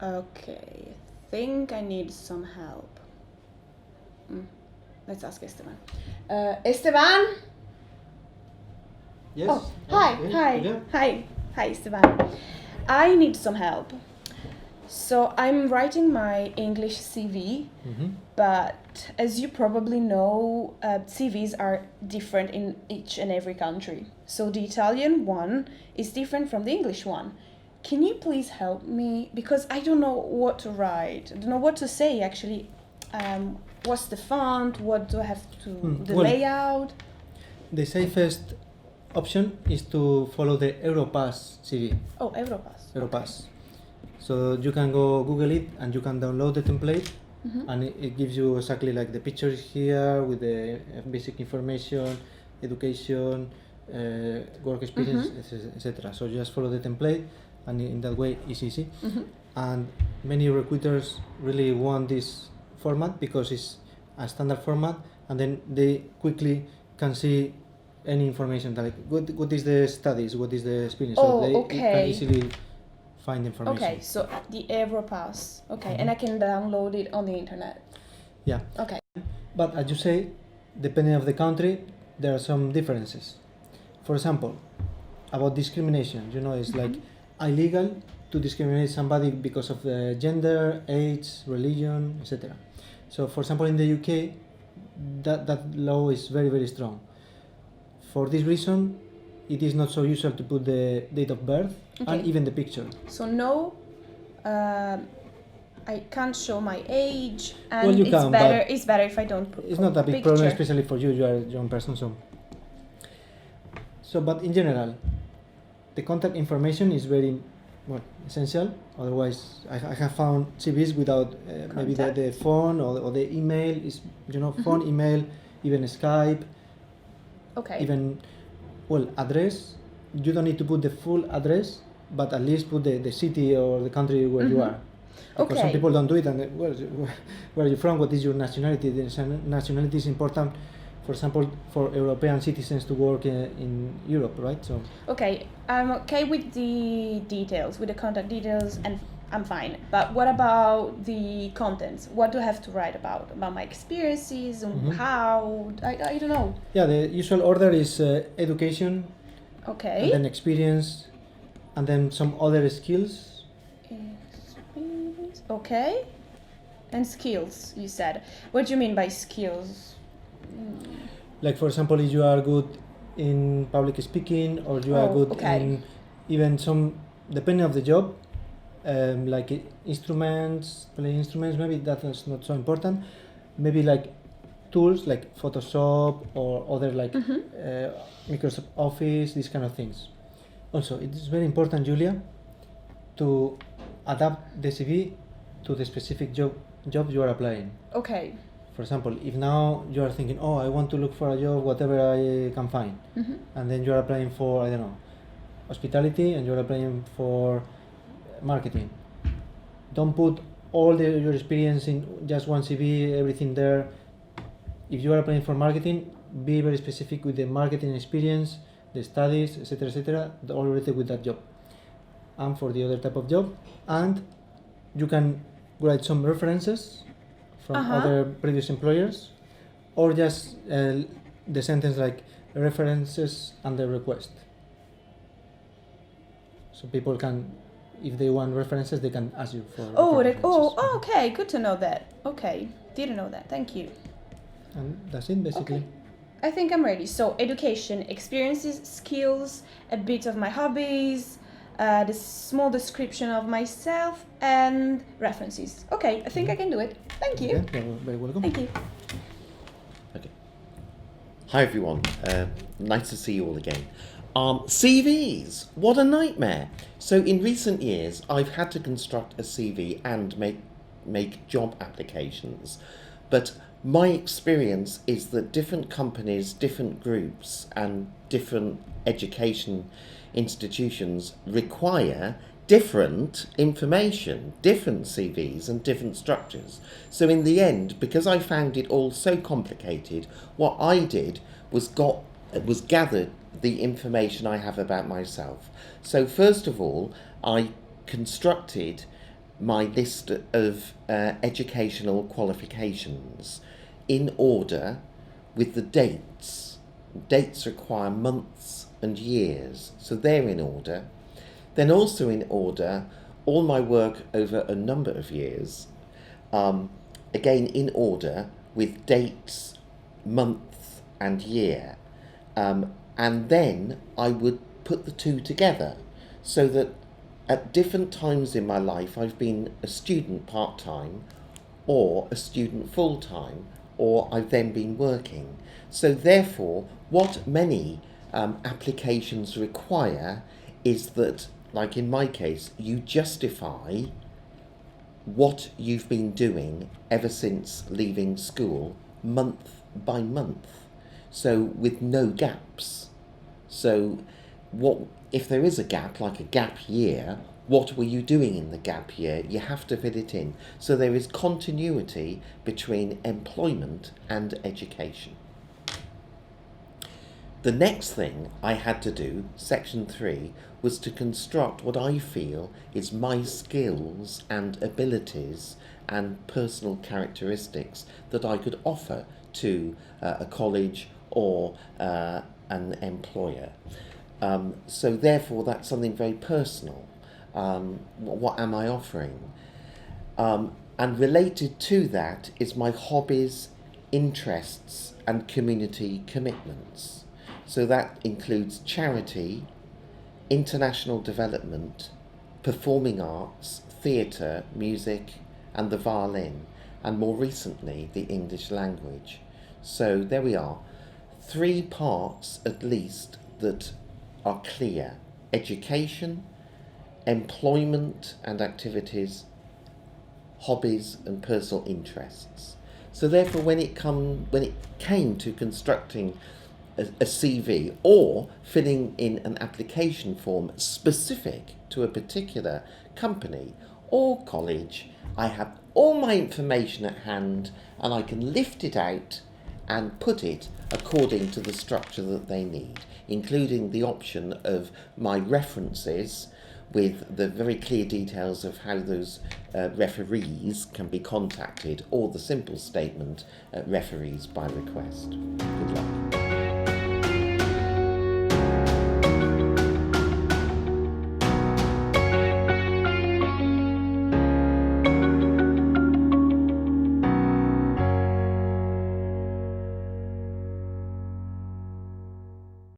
Okay, think I need some help. Let's ask Esteban. Esteban? Yes. Oh, hi. Yeah. Hi, Esteban. I need some help. So I'm writing my English CV, but as you probably know, CVs are different in each and every country. So the Italian one is different from the English one. Can you please help me? Because I don't know what to write. I don't know what to say actually. What's the font? What do I have to... the well, layout? The safest option is to follow the Europass CV. Oh, Europass. So you can go Google it and you can download the template, and it gives you exactly like the pictures here with the basic information, education, work experience, etc. So just follow the template, and in that way it's easy. And many recruiters really want this format because it's a standard format, and then they quickly can see any information like what is the studies, what is the experience. Oh, so they okay. can easily find information. Okay, so the Europass. Okay, and I can download it on the internet. Yeah. Okay. But as you say, depending of the country, there are some differences. For example, about discrimination, it's like illegal to discriminate somebody because of the gender, age, religion, etc. So, for example, in the UK, that law is very, very strong. For this reason, it is not so usual to put the date of birth and even the picture. So no, I can't show my age, and Well, you it's can, better. but It's better if I don't put. It's not a big picture. problem, especially for you. You are a young person, so. But in general, the contact information is very essential. Otherwise, I have found CVs without maybe the phone or the email is phone, email, even Skype. Okay. Even address. You don't need to put the full address, but at least put the city or the country where you are. Because some people don't do it, and where are you from? What is your nationality? The nationality is important, for example, for European citizens to work in Europe, right? So. Okay, I'm okay with the details, with the contact details, and I'm fine. But what about the contents? What do I have to write about? About my experiences and how? I don't know. Yeah, the usual order is education. Okay. And then experience, and then some other skills. Okay. And skills, you said. What do you mean by skills? Like, for example, if you are good in public speaking, or you are good in even some, depending of the job, like instruments, playing instruments, maybe that is not so important. Maybe like tools like Photoshop or other like Microsoft Office, these kind of things. Also, it is very important, Giulia, to adapt the CV to the specific job you are applying. Okay. For example, if now you are thinking, I want to look for a job, whatever I can find, and then you are applying for, I don't know, hospitality, and you are applying for marketing. Don't put all your experience in just one CV, everything there. If you are applying for marketing, be very specific with the marketing experience, the studies, etc., all related with that job. And for the other type of job, and you can write some references from other previous employers, or just the sentence like references and the request. So people can, if they want references, they can ask you for references. Okay, good to know that. Okay, didn't know that. Thank you. And that's it, basically. Okay. I think I'm ready. So education, experiences, skills, a bit of my hobbies, the small description of myself, and references. Okay, I think I can do it. Thank you. Yeah, you're very welcome. Thank you. Okay. Hi everyone. Nice to see you all again. CVs. What a nightmare. So in recent years, I've had to construct a CV and make job applications, but my experience is that different companies, different groups, and different education institutions require different information, different CVs and different structures. So in the end, because I found it all so complicated, what I did was gathered the information I have about myself. So first of all, I constructed my list of educational qualifications in order with the dates. Dates require months and years, so they're in order. Then also in order, all my work over a number of years, again in order with dates, month and year. And then I would put the two together so that at different times in my life I've been a student part-time or a student full-time, or I've then been working. So therefore, what many applications require is that, like in my case, you justify what you've been doing ever since leaving school, month by month, so with no gaps. So what if there is a gap, like a gap year, what were you doing in the gap year? You have to fit it in. So there is continuity between employment and education. The next thing I had to do, section 3, was to construct what I feel is my skills and abilities and personal characteristics that I could offer to a college or an employer. So therefore that's something very personal. What am I offering? And related to that is my hobbies, interests and community commitments. So that includes charity, international development, performing arts, theatre, music and the violin, and more recently the English language. So there we are, 3 parts at least that are clear: education, employment and activities, hobbies and personal interests. So therefore when it came to constructing a CV or filling in an application form specific to a particular company or college, I have all my information at hand and I can lift it out and put it according to the structure that they need, including the option of my references with the very clear details of how those referees can be contacted, or the simple statement, referees by request. Good luck.